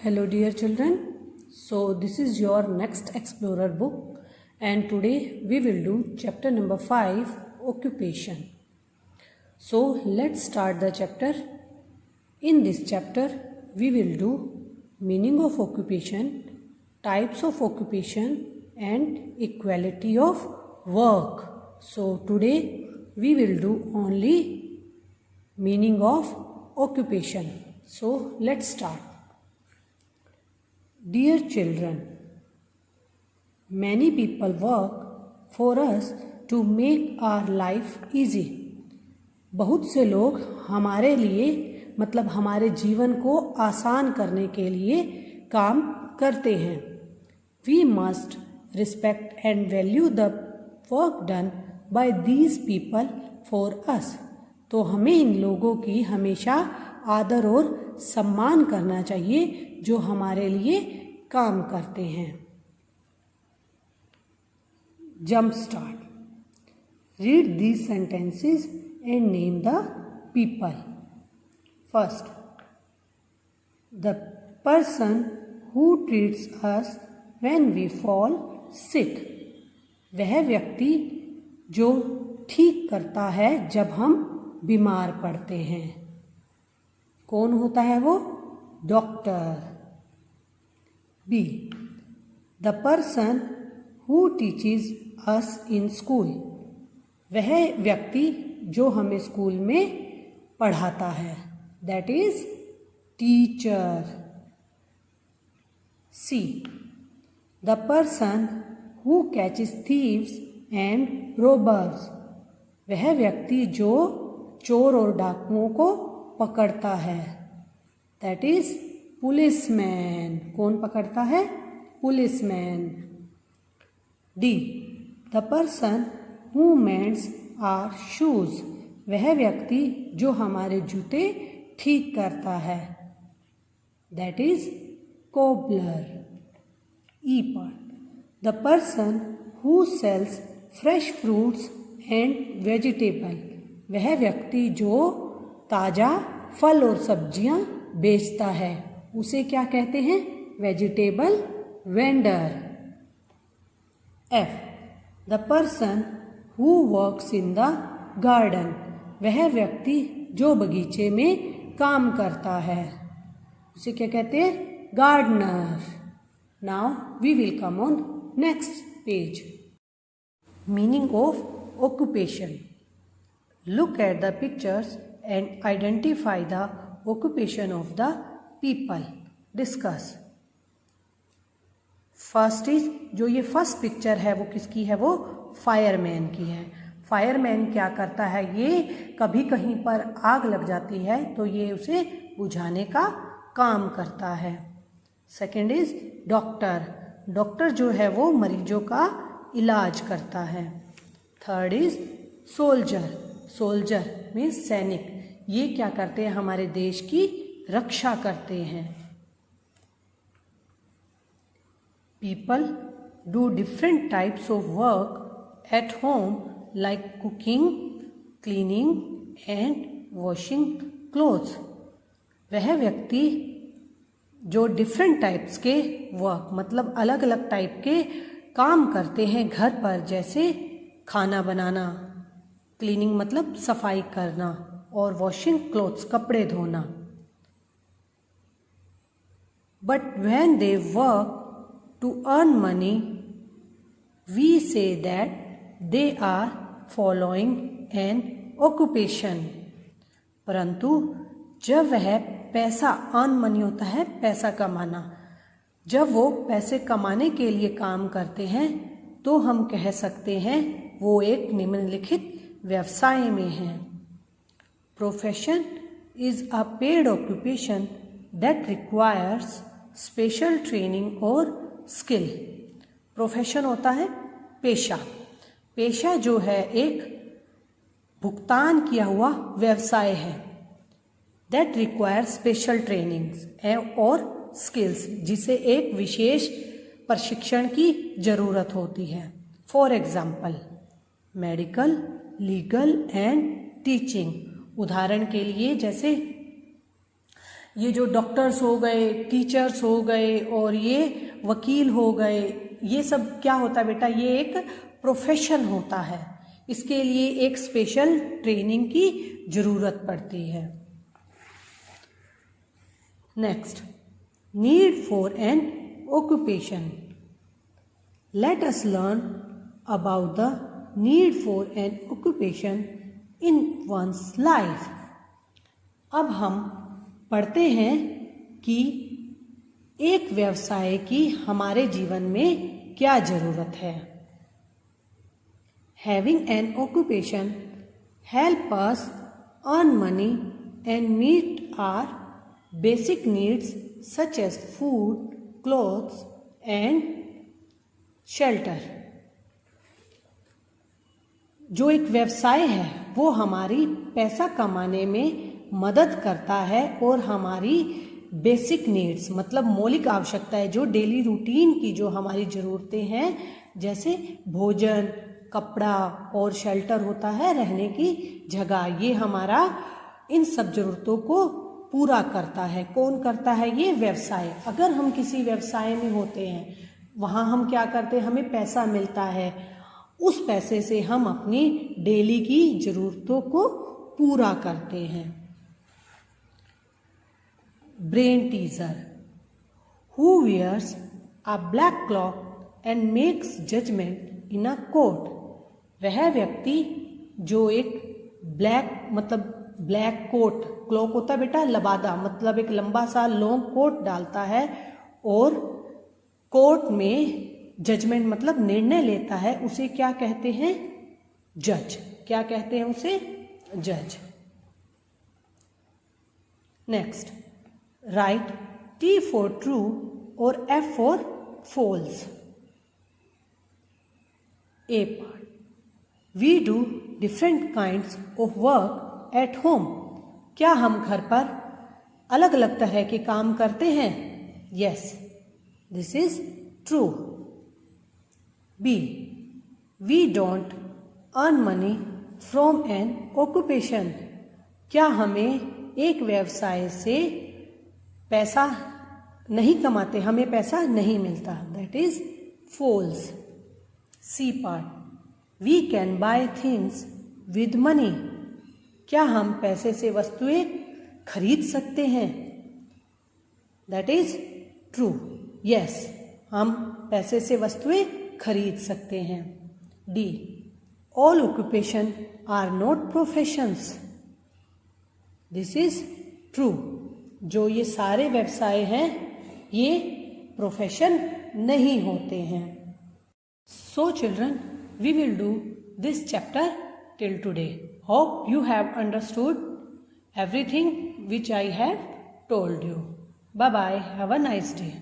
Hello dear children, so this is your next explorer book and today we will do chapter number 5 occupation. So let's start the chapter. In this chapter we will do meaning of occupation, types of occupation and equality of work. So today we will do only meaning of occupation. So let's start. Dear children, many people work for us to make our life easy. बहुत से लोग हमारे लिए मतलब हमारे जीवन को आसान करने के लिए काम करते हैं. We must respect and value the work done by these people for us. तो हमें इन लोगों की हमेशा आदर और सम्मान करना चाहिए जो हमारे लिए काम करते हैं. Jump start. Read these sentences and name the people. First, the person who treats us when we fall sick. वह व्यक्ति जो ठीक करता है जब हम बीमार पड़ते हैं. कौन होता है वो? Doctor. B, the person who teaches us in school. वह व्यक्ति जो हमें स्कूल में पढ़ाता है, that is teacher. C, the person who catches thieves and robbers. वह व्यक्ति जो चोर और डाकुओं को पकड़ता है, दैट इज पुलिसमैन. कौन पकड़ता है? Policeman. D, the person who mends our shoes. वह व्यक्ति जो हमारे जूते ठीक करता है, that is cobbler. E part, the person who sells fresh fruits and vegetable. वह व्यक्ति जो ताज़ा फल और सब्जियां बेचता है, उसे क्या कहते हैं? Vegetable vendor. F, the person who works in the garden. वह व्यक्ति जो बगीचे में काम करता है, उसे क्या कहते हैं? Gardener. Now we will come on next page. Meaning of occupation. Look at the pictures and identify the occupation of the people. Discuss. First is, जो ये फर्स्ट पिक्चर है वो किसकी है? वो फायरमैन की है. फायरमैन क्या करता है? ये कभी कहीं पर आग लग जाती है तो ये उसे बुझाने का काम करता है. Second is doctor. डॉक्टर जो है वो मरीजों का इलाज करता है. Third is soldier. Soldier means सैनिक. ये क्या करते हैं? हमारे देश की रक्षा करते हैं. People do different types of work at home like cooking, cleaning and washing clothes. वह व्यक्ति जो डिफरेंट टाइप्स के वर्क मतलब अलग अलग टाइप के काम करते हैं घर पर, जैसे खाना बनाना, क्लीनिंग मतलब सफाई करना, और वॉशिंग क्लोथ्स कपड़े धोना. But when they work to earn money we say that they are following an occupation. परंतु जब वह पैसा, अर्न मनी होता है पैसा कमाना, जब वो पैसे कमाने के लिए काम करते हैं तो हम कह सकते हैं वो एक निम्नलिखित व्यवसाय में है. Profession is a paid occupation that requires special training और स्किल. प्रोफेशन होता है पेशा. पेशा जो है एक भुगतान किया हुआ व्यवसाय है, दैट रिक्वायर्स स्पेशल ट्रेनिंग्स और स्किल्स, जिसे एक विशेष प्रशिक्षण की जरूरत होती है. For example medical, legal and teaching. उदाहरण के लिए जैसे ये जो डॉक्टर्स हो गए, टीचर्स हो गए और ये वकील हो गए, ये सब क्या होता है बेटा, ये एक प्रोफेशन होता है। इसके लिए एक स्पेशल ट्रेनिंग की ज़रूरत पड़ती है। Next, need for an occupation. Let us learn about the need for an occupation in one's life. अब हम पढ़ते हैं कि एक व्यवसाय की हमारे जीवन में क्या ज़रूरत है। Having an occupation help us earn money and meet our basic needs such as food, clothes and shelter. जो एक व्यवसाय है वो हमारी पैसा कमाने में मदद करता है और हमारी बेसिक नीड्स मतलब मौलिक आवश्यकताएं, जो डेली रूटीन की जो हमारी ज़रूरतें हैं, जैसे भोजन, कपड़ा और शेल्टर होता है, रहने की जगह, ये हमारा इन सब ज़रूरतों को पूरा करता है। कौन करता है? ये व्यवसाय। अगर हम किसी व्यवसाय में होते हैं, वहाँ हम क्या करते हैं, हमें पैसा मिलता है, उस पैसे से हम अपनी डेली की ज़रूरतों को पूरा करते हैं। Brain teaser. Who wears a black cloak and makes judgement in a court. वह व्यक्ति जो एक ब्लैक कोट, क्लॉक होता है बेटा लबादा, मतलब एक लंबा सा लॉन्ग कोट डालता है और कोर्ट में जजमेंट मतलब निर्णय लेता है, उसे क्या कहते हैं? जज। क्या कहते हैं उसे? जज। Next, right T for true और F for false. A part. We do different kinds of work at home. क्या हम घर पर अलग अलग तरह के काम करते हैं? Yes, this is true. B. We don't earn money from an occupation. क्या हमें एक व्यवसाय से पैसा नहीं कमाते, हमें पैसा नहीं मिलता? That is false. C part. We can buy things with money. क्या हम पैसे से वस्तुएं खरीद सकते हैं? That is true. Yes, हम पैसे से वस्तुएं खरीद सकते हैं। D. All occupation are not professions. This is true. जो ये सारे व्यवसाय हैं ये प्रोफेशन नहीं होते हैं। So children, we will do this chapter till today. Hope you have understood everything which I have told you. Bye bye. Have a nice day.